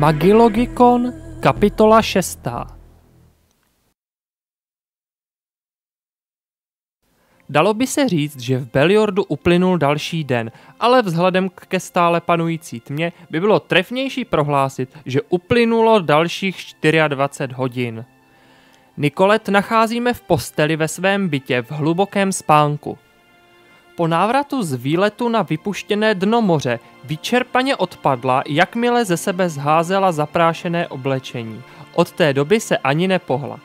Magilogikon, kapitola 6. Dalo by se říct, že v Beliordu uplynul další den, ale vzhledem ke stále panující tmě by bylo trefnější prohlásit, že uplynulo dalších 24 hodin. Nicolette nacházíme v posteli ve svém bytě v hlubokém spánku. Po návratu z výletu na vypuštěné dno moře vyčerpaně odpadla, jakmile ze sebe zházela zaprášené oblečení. Od té doby se ani nepohla.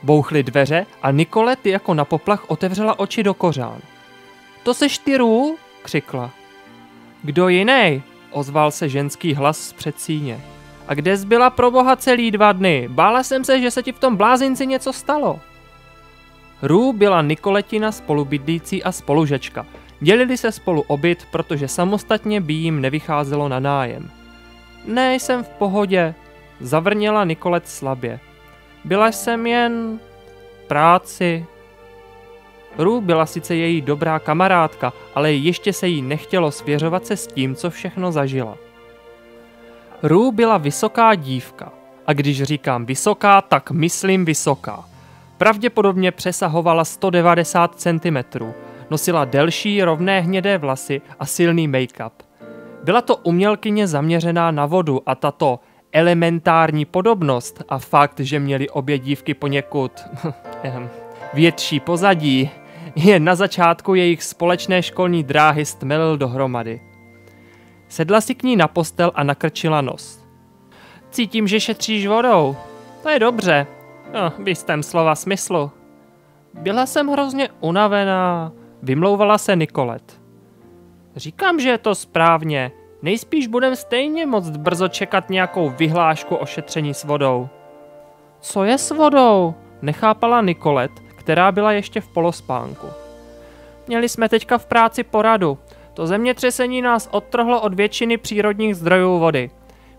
Bouchly dveře a Nicolette jako na poplach otevřela oči do kořán. To seš ty, Rue? Křikla. Kdo jiný? Ozval se ženský hlas z předsíně. A kde jsi byla pro boha celý 2 dny? Bála jsem se, že se ti v tom blázinci něco stalo. Rue byla Nicolettina spolubydlící a spolužečka. Dělili se spolu o byt, protože samostatně by jim nevycházelo na nájem. Ne, jsem v pohodě, zavrněla Nicolette slabě. Byla jsem jen v práci. Rue byla sice její dobrá kamarádka, ale ještě se jí nechtělo svěřovat se s tím, co všechno zažila. Rue byla vysoká dívka. A když říkám vysoká, tak myslím vysoká. Pravděpodobně přesahovala 190 cm. Nosila delší rovné hnědé vlasy a silný make-up. Byla to umělkyně zaměřená na vodu a tato elementární podobnost a fakt, že měly obě dívky poněkud větší pozadí, je na začátku jejich společné školní dráhy stmelil dohromady. Sedla si k ní na postel a nakrčila nos. Cítím, že šetříš vodou. To je dobře. V jistém slova smyslu. Byla jsem hrozně unavená, vymlouvala se Nicolette. Říkám, že je to správně. Nejspíš budem stejně moc brzo čekat nějakou vyhlášku o šetření s vodou. Co je s vodou? Nechápala Nicolette, která byla ještě v polospánku. Měli jsme teďka v práci poradu. To zemětřesení nás odtrhlo od většiny přírodních zdrojů vody.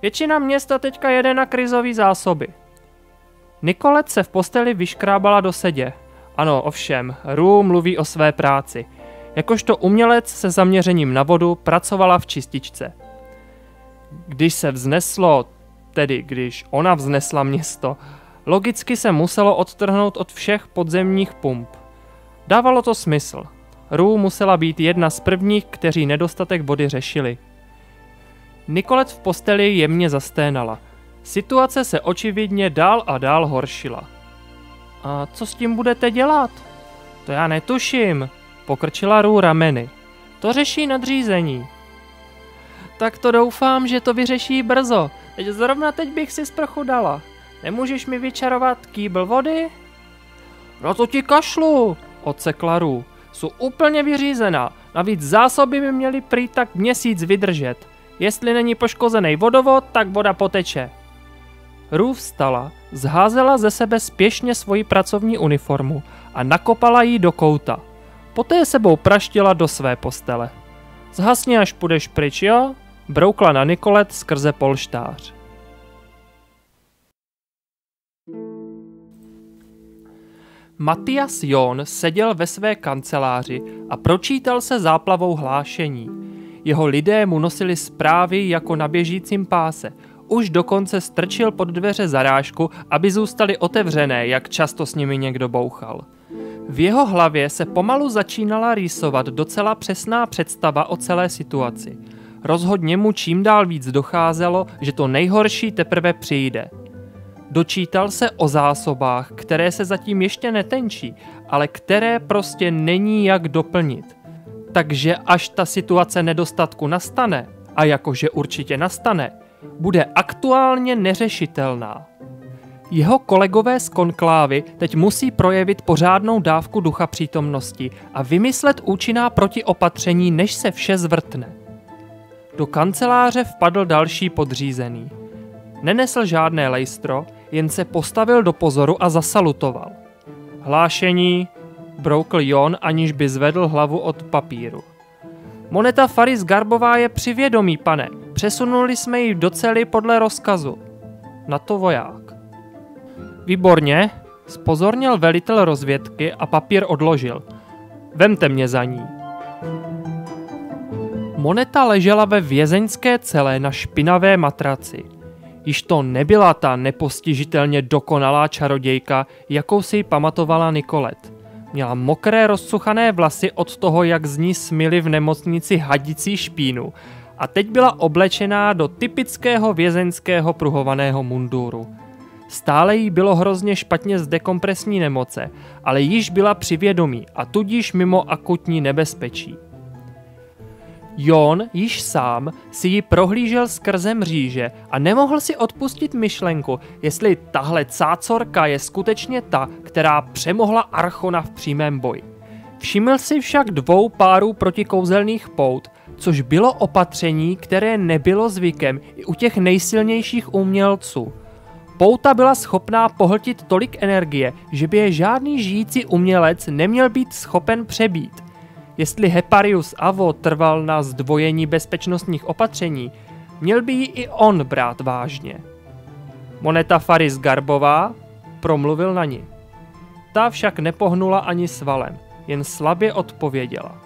Většina města teďka jede na krizové zásoby. Nicolette se v posteli vyškrábala do sedě. Ano, ovšem, Rue mluví o své práci. Jakožto umělec se zaměřením na vodu pracovala v čističce. Když se vzneslo, tedy když ona vznesla město, logicky se muselo odtrhnout od všech podzemních pump. Dávalo to smysl. Rue musela být jedna z prvních, kteří nedostatek vody řešili. Nicolette v posteli jemně zasténala. Situace se očividně dál a dál horšila. A co s tím budete dělat? To já netuším, pokrčila Rue rameny. To řeší nadřízení. Tak to doufám, že to vyřeší brzo. Zrovna teď bych si sprchu dala. Nemůžeš mi vyčarovat kýbl vody? No to ti kašlu, odsekla Rue. Jsou úplně vyřízená. Navíc zásoby by měly prý tak měsíc vydržet. Jestli není poškozený vodovod, tak voda poteče. Rue vstala, zházela ze sebe spěšně svoji pracovní uniformu a nakopala ji do kouta. Poté sebou praštila do své postele. Zhasni, až půjdeš pryč, jo? Broukla na Nicolette skrze polštář. Matthias John seděl ve své kanceláři a pročítal se záplavou hlášení. Jeho lidé mu nosili zprávy jako na běžícím páse. Už dokonce strčil pod dveře zarážku, aby zůstaly otevřené, jak často s nimi někdo bouchal. V jeho hlavě se pomalu začínala rýsovat docela přesná představa o celé situaci. Rozhodně mu čím dál víc docházelo, že to nejhorší teprve přijde. Dočítal se o zásobách, které se zatím ještě netenčí, ale které prostě není jak doplnit. Takže až ta situace nedostatku nastane, a jakože určitě nastane, bude aktuálně neřešitelná. Jeho kolegové z konklávy teď musí projevit pořádnou dávku ducha přítomnosti a vymyslet účinná protiopatření, než se vše zvrtne. Do kanceláře vpadl další podřízený. Nenesl žádné lejstro, jen se postavil do pozoru a zasalutoval. Hlášení, broukl John, aniž by zvedl hlavu od papíru. Moneta Faris Garbová je při vědomí, pane. Přesunuli jsme ji do cely podle rozkazu. Na to voják. Výborně, zpozorněl velitel rozvědky a papír odložil. Vemte mě za ní. Moneta ležela ve vězeňské cele na špinavé matraci. Již to nebyla ta nepostižitelně dokonalá čarodějka, jakou si ji pamatovala Nicolette. Měla mokré rozcuchané vlasy od toho, jak z ní smyli v nemocnici hadicí špínu a teď byla oblečená do typického vězeňského pruhovaného munduru. Stále jí bylo hrozně špatně z dekompresní nemoce, ale již byla při vědomí a tudíž mimo akutní nebezpečí. Jon již sám si ji prohlížel skrze mříže a nemohl si odpustit myšlenku, jestli tahle cácorka je skutečně ta, která přemohla Archona v přímém boji. Všiml si však 2 párů protikouzelných pout, což bylo opatření, které nebylo zvykem i u těch nejsilnějších umělců. Pouta byla schopná pohltit tolik energie, že by je žádný žijící umělec neměl být schopen přebít. Jestli Heparius Avo trval na zdvojení bezpečnostních opatření, měl by ji i on brát vážně. Moneta Faris Garbová promluvil na ní. Ta však nepohnula ani svalem, jen slabě odpověděla.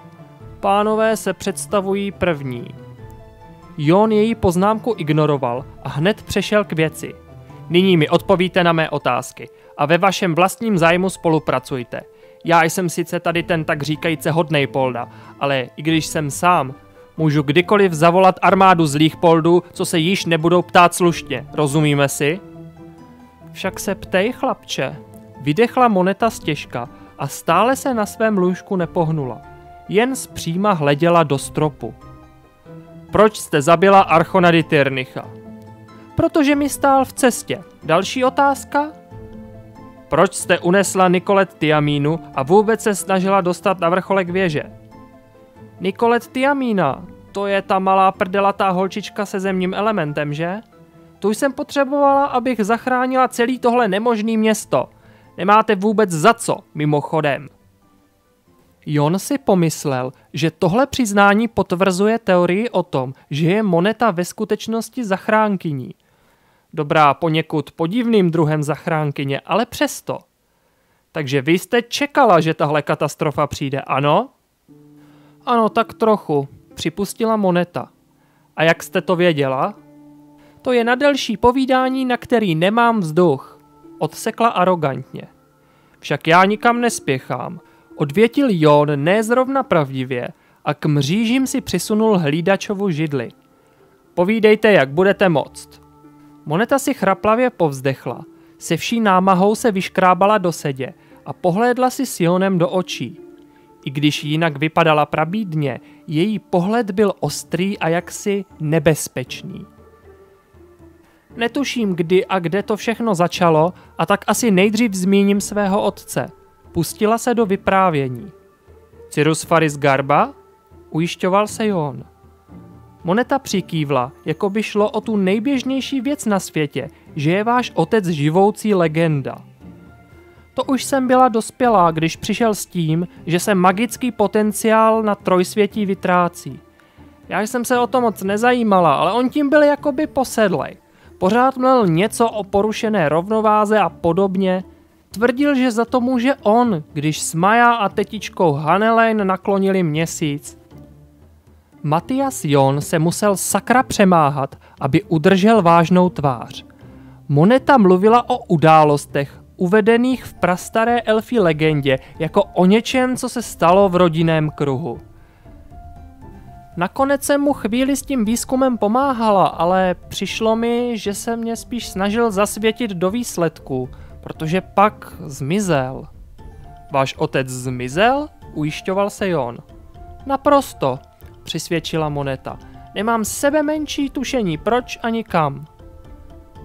Pánové se představují první. Jon její poznámku ignoroval a hned přešel k věci. Nyní mi odpovíte na mé otázky a ve vašem vlastním zájmu spolupracujte. Já jsem sice tady ten tak říkajíce hodnej polda, ale i když jsem sám, můžu kdykoliv zavolat armádu zlých poldů, co se již nebudou ptát slušně, rozumíme si? Však se ptej, chlapče, vydechla Moneta stěžka a stále se na svém lůžku nepohnula, jen zpříma hleděla do stropu. Proč jste zabila Archona di Tyrnicha? Protože mi stál v cestě. Další otázka? Proč jste unesla Nicolette Tiamínu a vůbec se snažila dostat na vrcholek věže? Nicolette Tiamína, to je ta malá prdelatá holčička se zemním elementem, že? Tu jsem potřebovala, abych zachránila celý tohle nemožný město. Nemáte vůbec za co, mimochodem. Jon si pomyslel, že tohle přiznání potvrzuje teorii o tom, že je Moneta ve skutečnosti zachránkyní. Dobrá, poněkud podivným druhem zachránkyně, ale přesto. Takže vy jste čekala, že tahle katastrofa přijde, ano? Ano, tak trochu, připustila Moneta. A jak jste to věděla? To je na delší povídání, na který nemám vzduch, odsekla arogantně. Však já nikam nespěchám, odvětil Jon nezrovna pravdivě a k mřížím si přisunul hlídačovu židli. Povídejte, jak budete moct. Moneta si chraplavě povzdechla, se vší námahou se vyškrábala do sedě a pohlédla si s Jonem do očí. I když jinak vypadala prabídně, její pohled byl ostrý a jaksi nebezpečný. Netuším, kdy a kde to všechno začalo, a tak asi nejdřív zmíním svého otce. Pustila se do vyprávění. Cyrus Faris Garba? Ujišťoval se Jon. Moneta přikývla, jako by šlo o tu nejběžnější věc na světě, že je váš otec živoucí legenda. To už jsem byla dospělá, když přišel s tím, že se magický potenciál na trojsvětí vytrácí. Já jsem se o to moc nezajímala, ale on tím byl jakoby posedlej. Pořád mlel něco o porušené rovnováze a podobně. Tvrdil, že za to může on, když s Maja a tetičkou Hannelane naklonili měsíc. Matias Jon se musel sakra přemáhat, aby udržel vážnou tvář. Moneta mluvila o událostech, uvedených v prastaré elfí legendě, jako o něčem, co se stalo v rodinném kruhu. Nakonec jsem mu chvíli s tím výzkumem pomáhala, ale přišlo mi, že se mě spíš snažil zasvětit do výsledku, protože pak zmizel. Váš otec zmizel? Ujišťoval se Jon. Naprosto, přisvědčila Moneta. Nemám sebe menší tušení, proč ani kam.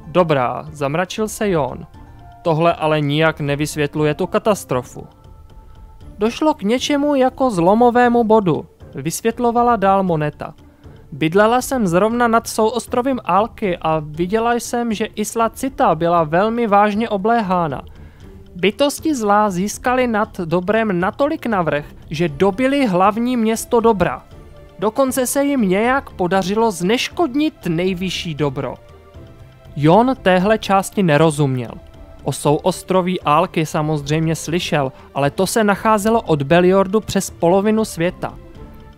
Dobrá, zamračil se Jon. Tohle ale nijak nevysvětluje tu katastrofu. Došlo k něčemu jako zlomovému bodu, vysvětlovala dál Moneta. Bydlela jsem zrovna nad souostrovím Alky a viděla jsem, že Isla Cita byla velmi vážně obléhána. Bytosti zlá získaly nad dobrem natolik navrch, že dobili hlavní město dobra. Dokonce se jim nějak podařilo zneškodnit nejvyšší dobro. Jon téhle části nerozuměl. O souostroví Alky samozřejmě slyšel, ale to se nacházelo od Beliordu přes polovinu světa.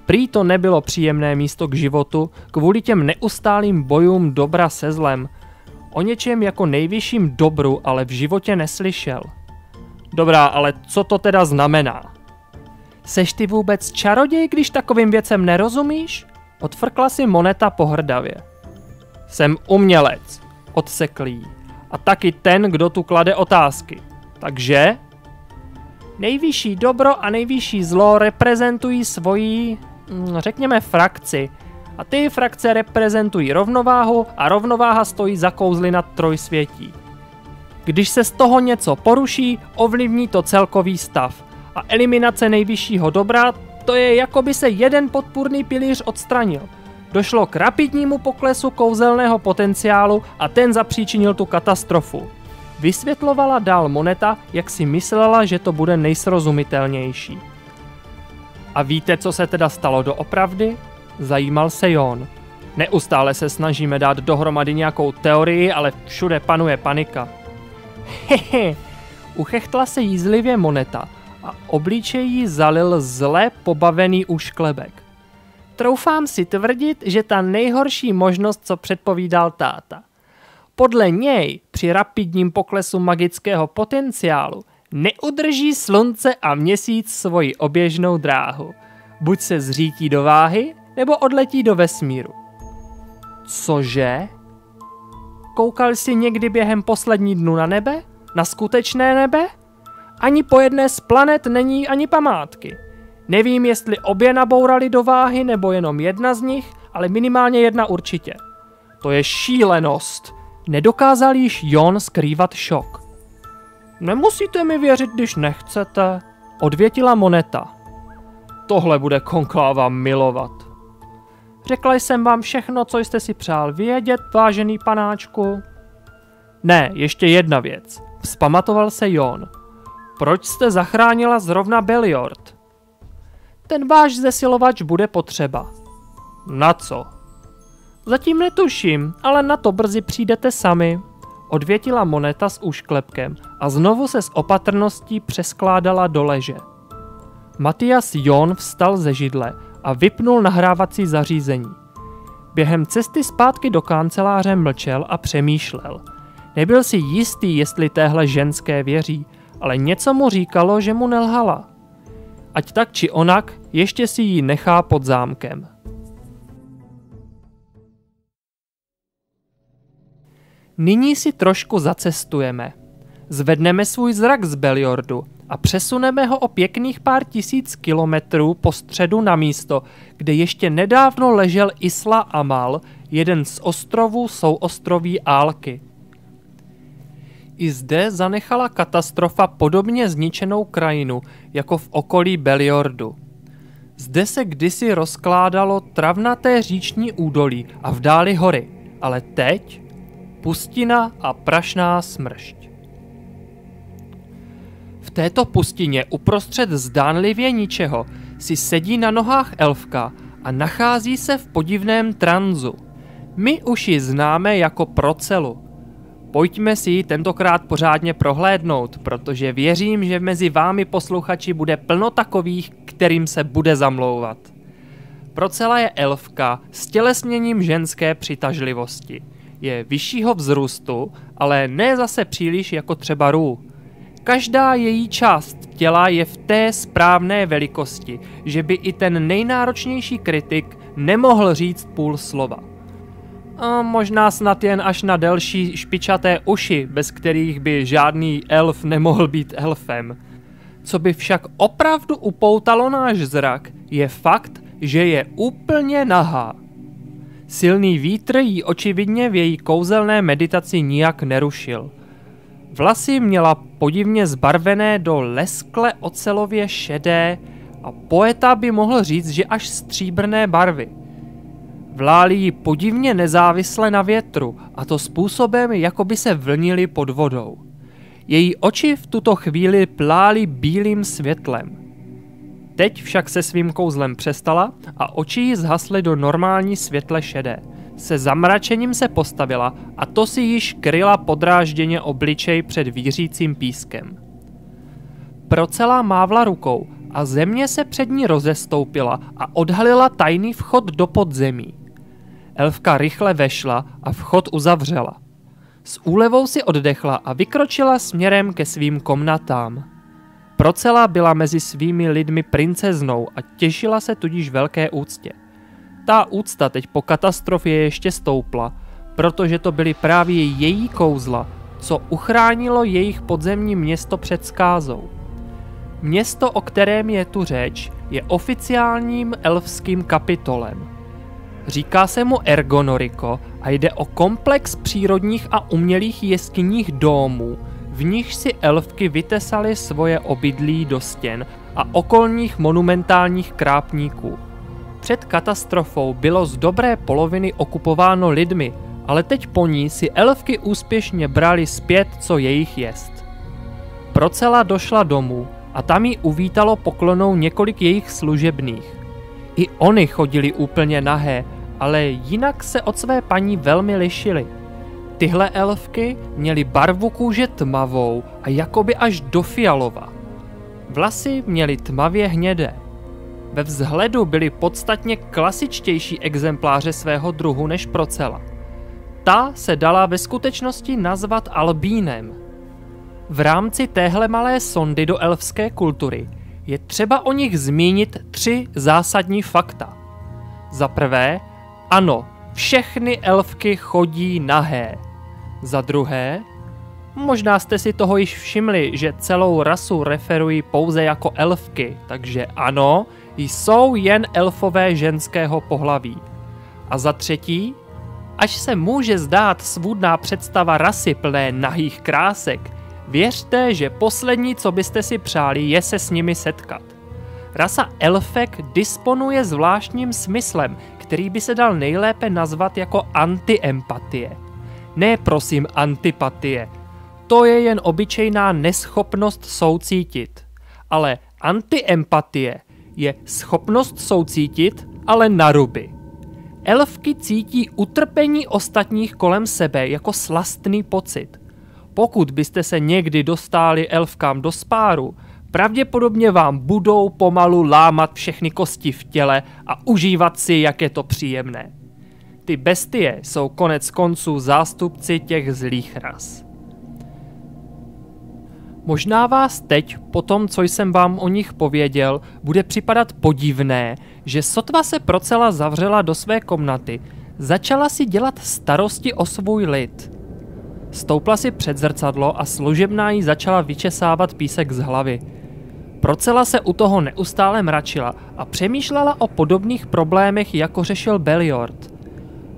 Prý to nebylo příjemné místo k životu kvůli těm neustálým bojům dobra se zlem. O něčem jako nejvyšším dobru ale v životě neslyšel. Dobrá, ale co to teda znamená? Seš ty vůbec čaroděj, když takovým věcem nerozumíš? Odfrkla si Moneta pohrdavě. Jsem umělec, odsekl jí. A taky ten, kdo tu klade otázky. Takže? Nejvyšší dobro a nejvyšší zlo reprezentují svoji, řekněme, frakci. A ty frakce reprezentují rovnováhu a rovnováha stojí za kouzly nad trojsvětí. Když se z toho něco poruší, ovlivní to celkový stav. A eliminace nejvyššího dobra, to je jako by se jeden podpůrný pilíř odstranil. Došlo k rapidnímu poklesu kouzelného potenciálu a ten zapříčinil tu katastrofu. Vysvětlovala dál Moneta, jak si myslela, že to bude nejsrozumitelnější. A víte, co se teda stalo doopravdy? Zajímal se Jon. Neustále se snažíme dát dohromady nějakou teorii, ale všude panuje panika. Hehe, uchechtla se jízlivě Moneta a obličej jí zalil zle pobavený úšklebek. Troufám si tvrdit, že ta nejhorší možnost, co předpovídal táta. Podle něj při rapidním poklesu magického potenciálu neudrží slunce a měsíc svoji oběžnou dráhu. Buď se zřítí do váhy, nebo odletí do vesmíru. Cože? Koukal jsi někdy během poslední dnu na nebe? Na skutečné nebe? Ani po jedné z planet není ani památky. Nevím, jestli obě nabourali do váhy, nebo jenom jedna z nich, ale minimálně jedna určitě. To je šílenost. Nedokázal již Jon skrývat šok. Nemusíte mi věřit, když nechcete, odvětila Moneta. Tohle bude konkláva milovat. Řekla jsem vám všechno, co jste si přál vědět, vážený panáčku. Ne, ještě jedna věc. Vzpamatoval se Jon. Proč jste zachránila zrovna Beliord? Ten váš zesilovač bude potřeba. Na co? Zatím netuším, ale na to brzy přijdete sami. Odvětila Moneta s úšklepkem a znovu se s opatrností přeskládala do leže. Matias Jon vstal ze židle a vypnul nahrávací zařízení. Během cesty zpátky do kanceláře mlčel a přemýšlel. Nebyl si jistý, jestli téhle ženské věří, ale něco mu říkalo, že mu nelhala. Ať tak či onak, ještě si ji nechá pod zámkem. Nyní si trošku zacestujeme. Zvedneme svůj zrak z Beliordu a přesuneme ho o pěkných pár tisíc kilometrů po středu na místo, kde ještě nedávno ležel Isla Amal, jeden z ostrovů souostroví Álky. I zde zanechala katastrofa podobně zničenou krajinu, jako v okolí Beliordu. Zde se kdysi rozkládalo travnaté říční údolí a v dáli hory, ale teď pustina a prašná smršť. V této pustině uprostřed zdánlivě ničeho si sedí na nohách elfka a nachází se v podivném tranzu. My už ji známe jako Procelu. Pojďme si ji tentokrát pořádně prohlédnout, protože věřím, že mezi vámi posluchači bude plno takových, kterým se bude zamlouvat. Procela je elfka s tělesněním ženské přitažlivosti. Je vyššího vzrůstu, ale ne zase příliš jako třeba Rů. Každá její část těla je v té správné velikosti, že by i ten nejnáročnější kritik nemohl říct půl slova. A možná snad jen až na delší špičaté uši, bez kterých by žádný elf nemohl být elfem. Co by však opravdu upoutalo náš zrak, je fakt, že je úplně nahá. Silný vítr jí očividně v její kouzelné meditaci nijak nerušil. Vlasy měla podivně zbarvené do leskle ocelově šedé a poeta by mohl říct, že až stříbrné barvy. Vlály jí podivně nezávisle na větru, a to způsobem, jako by se vlnily pod vodou. Její oči v tuto chvíli plály bílým světlem. Teď však se svým kouzlem přestala a oči jí zhasly do normální světle šedé. Se zamračením se postavila a to si již kryla podrážděně obličej před vířícím pískem. Procela mávla rukou a země se před ní rozestoupila a odhalila tajný vchod do podzemí. Elfka rychle vešla a vchod uzavřela. S úlevou si oddechla a vykročila směrem ke svým komnatám. Procela byla mezi svými lidmi princeznou a těšila se tudíž velké úctě. Ta úcta teď po katastrofě ještě stoupla, protože to byly právě její kouzla, co uchránilo jejich podzemní město před zkázou. Město, o kterém je tu řeč, je oficiálním elfským kapitolem. Říká se mu Ergonoriko a jde o komplex přírodních a umělých jeskyních domů, v nich si elfky vytesaly svoje obydlí do stěn a okolních monumentálních krápníků. Před katastrofou bylo z dobré poloviny okupováno lidmi, ale teď po ní si elfky úspěšně brali zpět, co jejich jest. Procela došla domů a tam ji uvítalo poklonou několik jejich služebných. I oni chodili úplně nahé, ale jinak se od své paní velmi lišily. Tyhle elfky měly barvu kůže tmavou a jakoby až do fialova. Vlasy měly tmavě hnědé. Ve vzhledu byly podstatně klasičtější exempláře svého druhu než Procela. Ta se dala ve skutečnosti nazvat albínem. V rámci téhle malé sondy do elfské kultury je třeba o nich zmínit 3 zásadní fakta. Za prvé, ano, všechny elfky chodí nahé. Za druhé, možná jste si toho již všimli, že celou rasu referují pouze jako elfky, takže ano, jsou jen elfové ženského pohlaví. A za třetí, až se může zdát svůdná představa rasy plné nahých krásek, věřte, že poslední, co byste si přáli, je se s nimi setkat. Rasa elfek disponuje zvláštním smyslem, který by se dal nejlépe nazvat jako antiempatie. Ne prosím antipatie, to je jen obyčejná neschopnost soucítit. Ale antiempatie je schopnost soucítit, ale na ruby. Elfky cítí utrpení ostatních kolem sebe jako slastný pocit. Pokud byste se někdy dostali elfkám do spáru, pravděpodobně vám budou pomalu lámat všechny kosti v těle a užívat si, jak je to příjemné. Ty bestie jsou konec konců zástupci těch zlých ras. Možná vás teď, po tom, co jsem vám o nich pověděl, bude připadat podivné, že sotva se Procela zavřela do své komnaty, začala si dělat starosti o svůj lid. Stoupla si před zrcadlo a služebná jí začala vyčesávat písek z hlavy. Procela se u toho neustále mračila a přemýšlela o podobných problémech, jako řešil Beliord.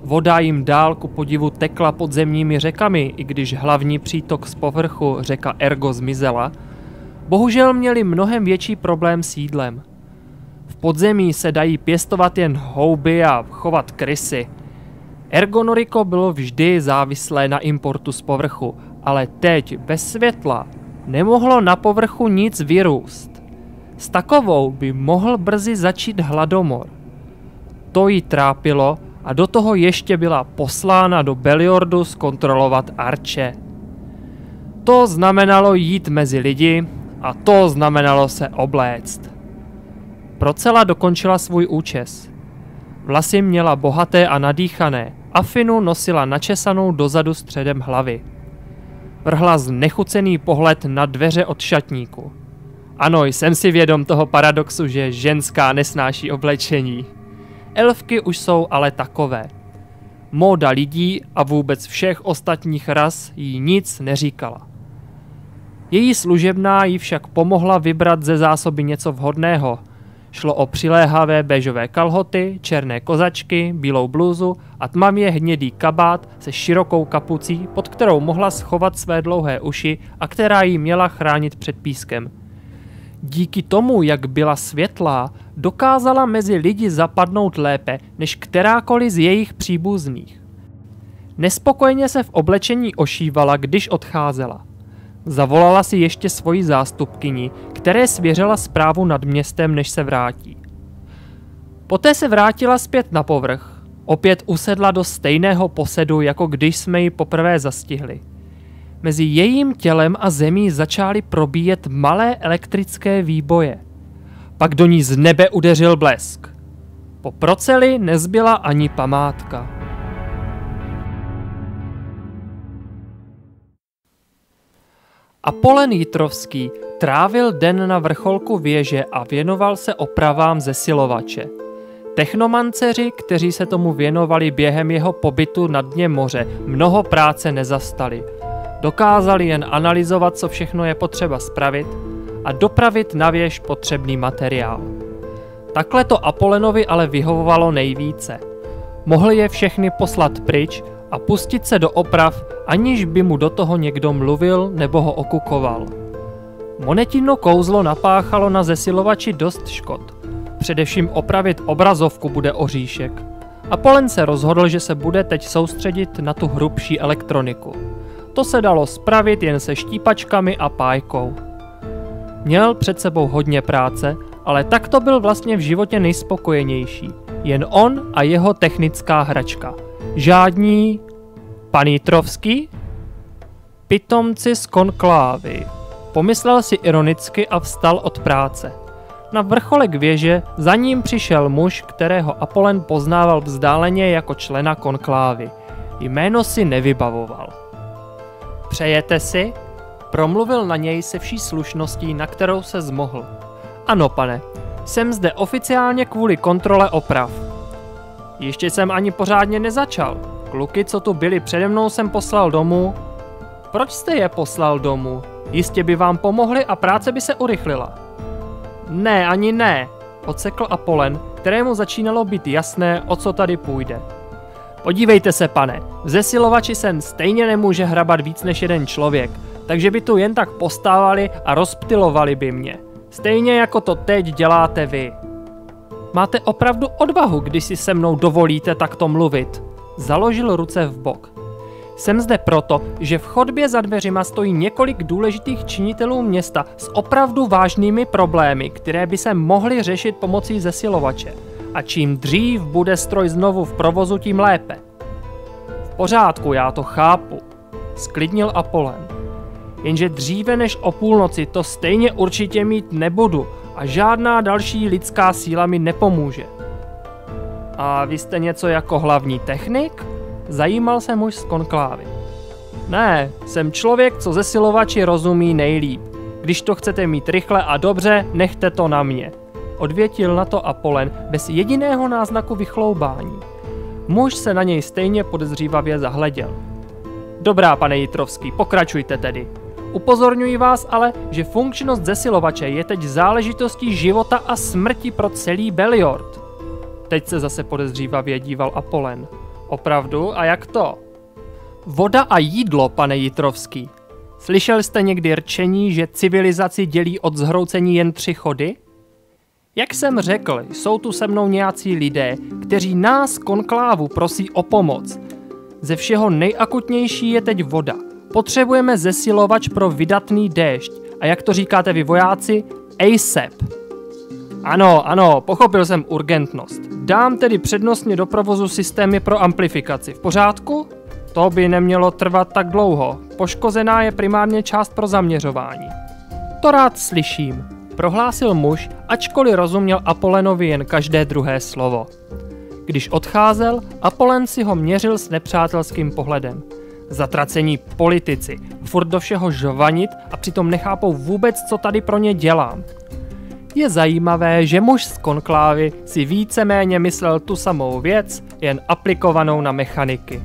Voda jim dál ku podivu tekla podzemními řekami, i když hlavní přítok z povrchu, řeka Ergo, zmizela. Bohužel měli mnohem větší problém s jídlem. V podzemí se dají pěstovat jen houby a chovat krysy. Ergonoriko bylo vždy závislé na importu z povrchu, ale teď bez světla nemohlo na povrchu nic vyrůst. S takovou by mohl brzy začít hladomor. To jí trápilo a do toho ještě byla poslána do Beliordu zkontrolovat Arče. To znamenalo jít mezi lidi a to znamenalo se obléct. Procela dokončila svůj účes. Vlasy měla bohaté a nadýchané, afinu nosila načesanou dozadu středem hlavy. Vrhla znechucený pohled na dveře od šatníku. Ano, jsem si vědom toho paradoxu, že ženská nesnáší oblečení. Elfky už jsou ale takové. Móda lidí a vůbec všech ostatních ras jí nic neříkala. Její služebná jí však pomohla vybrat ze zásoby něco vhodného. Šlo o přiléhavé béžové kalhoty, černé kozačky, bílou blůzu a tmavě hnědý kabát se širokou kapucí, pod kterou mohla schovat své dlouhé uši a která jí měla chránit před pískem. Díky tomu, jak byla světlá, dokázala mezi lidi zapadnout lépe než kterákoliv z jejich příbuzných. Nespokojeně se v oblečení ošívala, když odcházela. Zavolala si ještě svoji zástupkyni, které svěřila zprávu nad městem, než se vrátí. Poté se vrátila zpět na povrch, opět usedla do stejného posedu, jako když jsme ji poprvé zastihli. Mezi jejím tělem a zemí začaly probíjet malé elektrické výboje. Pak do ní z nebe udeřil blesk. Po Proceli nezbyla ani památka. Apollon Jitrovský trávil den na vrcholku věže a věnoval se opravám zesilovače. Technomanceři, kteří se tomu věnovali během jeho pobytu na dně moře, mnoho práce nezastali. Dokázali jen analyzovat, co všechno je potřeba spravit a dopravit na věž potřebný materiál. Takhle to Apollonovi ale vyhovovalo nejvíce. Mohl je všechny poslat pryč a pustit se do oprav, aniž by mu do toho někdo mluvil nebo ho okukoval. Monetino kouzlo napáchalo na zesilovači dost škod. Především opravit obrazovku bude oříšek. Apollon se rozhodl, že se bude teď soustředit na tu hrubší elektroniku. To se dalo spravit jen se štípačkami a pájkou. Měl před sebou hodně práce, ale tak to byl vlastně v životě nejspokojenější. Jen on a jeho technická hračka. Žádní pan Jitrovský? Pitomci z konklávy. Pomyslel si ironicky a vstal od práce. Na vrcholek věže za ním přišel muž, kterého Apollon poznával vzdáleně jako člena konklávy. Jméno si nevybavoval. Přejete si? Promluvil na něj se vší slušností, na kterou se zmohl. Ano, pane, jsem zde oficiálně kvůli kontrole oprav. Ještě jsem ani pořádně nezačal. Kluky, co tu byli přede mnou, jsem poslal domů. Proč jste je poslal domů? Jistě by vám pomohli a práce by se urychlila. Ne, ani ne, odsekl Apollon, kterému začínalo být jasné, o co tady půjde. Podívejte se, pane, v zesilovači se stejně nemůže hrabat víc než jeden člověk, takže by tu jen tak postávali a rozptylovali by mě. Stejně jako to teď děláte vy. Máte opravdu odvahu, když si se mnou dovolíte takto mluvit. Založil ruce v bok. Jsem zde proto, že v chodbě za dveřima stojí několik důležitých činitelů města s opravdu vážnými problémy, které by se mohly řešit pomocí zesilovače. A čím dřív bude stroj znovu v provozu, tím lépe. V pořádku, já to chápu, sklidnil Apollon. Jenže dříve než o půlnoci to stejně určitě mít nebudu a žádná další lidská síla mi nepomůže. A vy jste něco jako hlavní technik? Zajímal se muž z konklávy. Ne, jsem člověk, co zesilovači rozumí nejlíp. Když to chcete mít rychle a dobře, nechte to na mě. Odvětil na to Apollon bez jediného náznaku vychloubání. Muž se na něj stejně podezřívavě zahleděl. Dobrá, pane Jitrovský, pokračujte tedy. Upozorňuji vás ale, že funkčnost zesilovače je teď záležitostí života a smrti pro celý Beliord. Teď se zase podezřívavě díval Apollon. Opravdu? A jak to? Voda a jídlo, pane Jitrovský. Slyšel jste někdy rčení, že civilizaci dělí od zhroucení jen 3 chody? Jak jsem řekl, jsou tu se mnou nějací lidé, kteří nás konklávu prosí o pomoc. Ze všeho nejakutnější je teď voda. Potřebujeme zesilovač pro vydatný déšť. A jak to říkáte vy vojáci? ASAP. Ano, pochopil jsem urgentnost. Dám tedy přednostně do provozu systémy pro amplifikaci. V pořádku? To by nemělo trvat tak dlouho. Poškozená je primárně část pro zaměřování. To rád slyším, prohlásil muž, ačkoliv rozuměl Apollonovi jen každé druhé slovo. Když odcházel, Apollon si ho měřil s nepřátelským pohledem. Zatracení politici, furt do všeho žvanit a přitom nechápou vůbec, co tady pro ně dělám. Je zajímavé, že muž z konklávy si víceméně myslel tu samou věc, jen aplikovanou na mechaniky.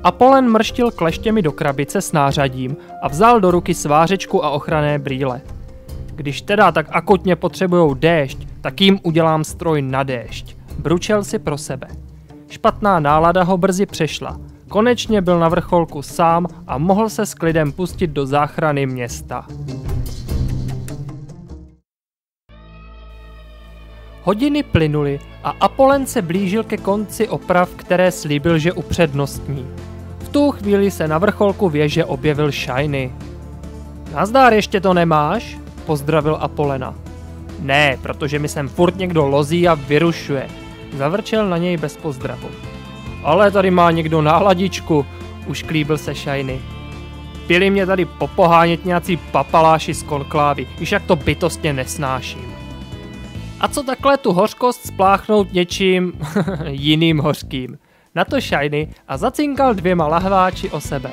Apollon mrštil kleštěmi do krabice s nářadím a vzal do ruky svářečku a ochranné brýle. Když teda tak akutně potřebujou déšť, tak jim udělám stroj na déšť. Bručel si pro sebe. Špatná nálada ho brzy přešla. Konečně byl na vrcholku sám a mohl se s klidem pustit do záchrany města. Hodiny plynuly a Apollon se blížil ke konci oprav, které slíbil, že upřednostní. V tu chvíli se na vrcholku věže objevil Shiny. Nazdar, ještě to nemáš? Pozdravil Apollona. Ne, protože mi sem furt někdo lozí a vyrušuje. Zavrčel na něj bez pozdravu. Ale tady má někdo náladičku, ušklíbil se Shiny. Pili mě tady popohánět nějací papaláši z konklávy, když jak to bytostně nesnáším. A co takhle tu hořkost spláchnout něčím jiným hořkým? Na to Shiny a zacinkal 2 lahváči o sebe.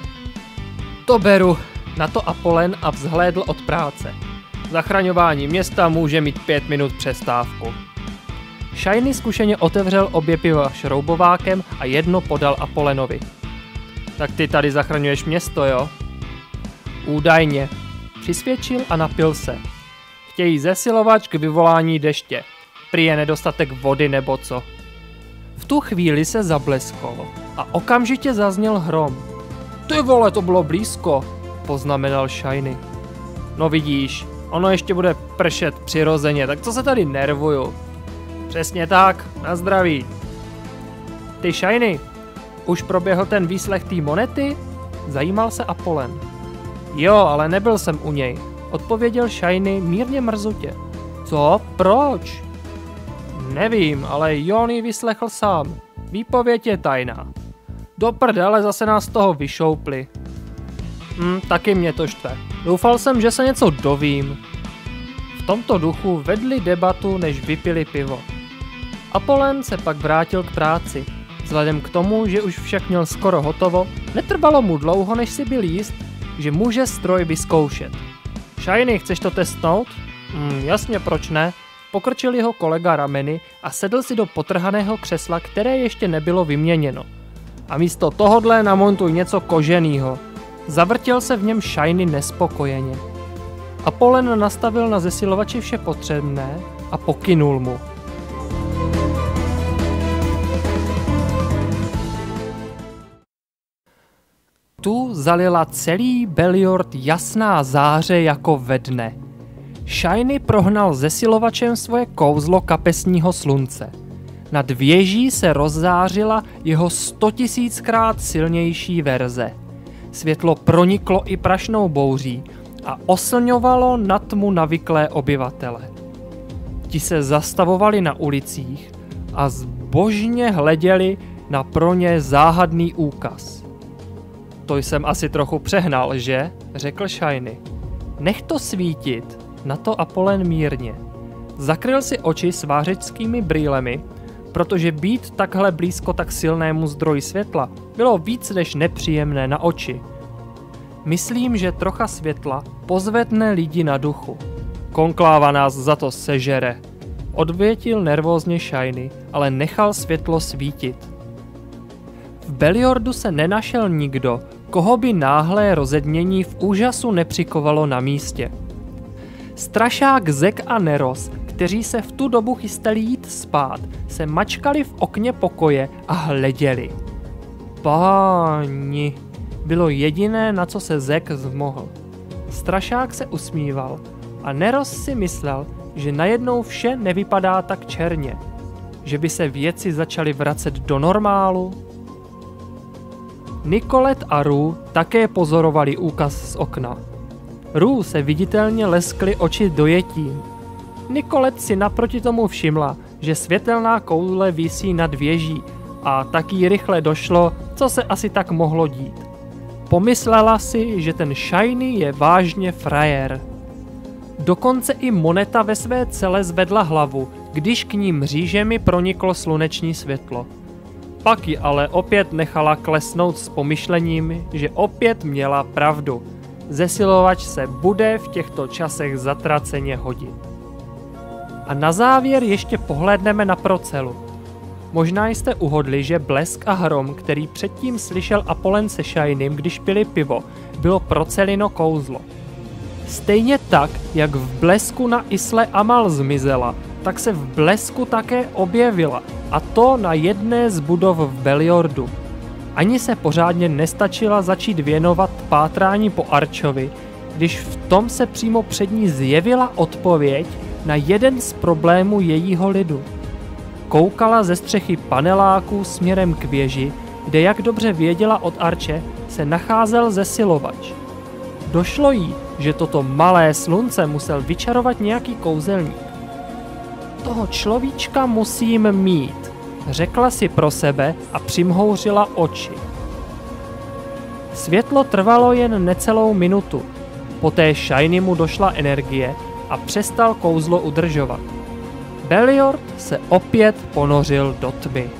To beru, Na to Apollon a vzhlédl od práce. Zachraňování města může mít 5 minut přestávku. Shiny zkušeně otevřel obě piva šroubovákem a jedno podal Apollonovi. Tak ty tady zachraňuješ město, jo? Údajně. Přisvědčil a napil se. Chtějí zesilovač k vyvolání deště. Prý je nedostatek vody nebo co. V tu chvíli se zablesklo a okamžitě zazněl hrom. Ty vole, to bylo blízko, poznamenal Shiny. No vidíš, ono ještě bude pršet přirozeně, tak co se tady nervuju? Přesně tak, na zdraví. Ty Shiny, už proběhl ten výslech té monety? Zajímal se Apollon. Jo, ale nebyl jsem u něj, odpověděl Shiny mírně mrzutě. Co? Proč? Nevím, ale Jon ji vyslechl sám. Výpověď je tajná. Do prdele, zase nás z toho vyšoupli. Taky mě to štve. Doufal jsem, že se něco dovím. V tomto duchu vedli debatu, než vypili pivo. Apollon se pak vrátil k práci. Vzhledem k tomu, že už však měl skoro hotovo, netrvalo mu dlouho, než si byl jist, že může stroj vyzkoušet. Shiny, chceš to testnout? Jasně, proč ne? Pokrčil jeho kolega rameny a sedl si do potrhaného křesla, které ještě nebylo vyměněno. A místo tohodle namontuj něco koženýho. Zavrtěl se v něm Shiny nespokojeně. Apollon nastavil na zesilovači vše potřebné a pokynul mu. Tu zalila celý Beliord jasná záře jako ve dne. Shiny prohnal zesilovačem svoje kouzlo kapesního slunce. Nad věží se rozzářila jeho 100 000krát silnější verze. Světlo proniklo i prašnou bouří a oslňovalo na tmu navyklé obyvatele. Ti se zastavovali na ulicích a zbožně hleděli na pro ně záhadný úkaz. To jsem asi trochu přehnal, že? Řekl Shiny. Nech to svítit, na to Apollon mírně. Zakryl si oči svářeckými brýlemi, protože být takhle blízko tak silnému zdroji světla bylo víc než nepříjemné na oči. Myslím, že trocha světla pozvedne lidi na duchu. Konkláva nás za to sežere. Odvětil nervózně Shiny, ale nechal světlo svítit. V Beliordu se nenašel nikdo, koho by náhlé rozednění v úžasu nepřikovalo na místě. Strašák Zek a Neros, kteří se v tu dobu chystali jít spát, se mačkali v okně pokoje a hleděli. Páni, bylo jediné, na co se Zek zmohl. Strašák se usmíval a Neros si myslel, že najednou vše nevypadá tak černě, že by se věci začaly vracet do normálu. Nicolette a Rue také pozorovali úkaz z okna. Rue se viditelně leskly oči dojetím. Nicolette si naproti tomu všimla, že světelná koule visí nad věží a tak jí rychle došlo, co se asi tak mohlo dít. Pomyslela si, že ten Shiny je vážně frajer. Dokonce i Moneta ve své cele zvedla hlavu, když k ní mřížemi proniklo sluneční světlo. Pak ji ale opět nechala klesnout s pomyšlením, že opět měla pravdu. Zesilovač se bude v těchto časech zatraceně hodit. A na závěr ještě pohlédneme na Procelu. Možná jste uhodli, že blesk a hrom, který předtím slyšel Apollon se Shinem, když pili pivo, bylo Procelino kouzlo. Stejně tak, jak v blesku na Isle Amal zmizela, tak se v blesku také objevila, a to na jedné z budov v Beliordu. Ani se pořádně nestačila začít věnovat pátrání po Archovi, když v tom se přímo před ní zjevila odpověď na jeden z problémů jejího lidu. Koukala ze střechy paneláků směrem k věži, kde, jak dobře věděla od Arche, se nacházel zesilovač. Došlo jí, že toto malé slunce musel vyčarovat nějaký kouzelník. Toho človíčka musím mít, řekla si pro sebe a přimhouřila oči. Světlo trvalo jen necelou minutu. Poté Shiny mu došla energie a přestal kouzlo udržovat. Beliord se opět ponořil do tmy.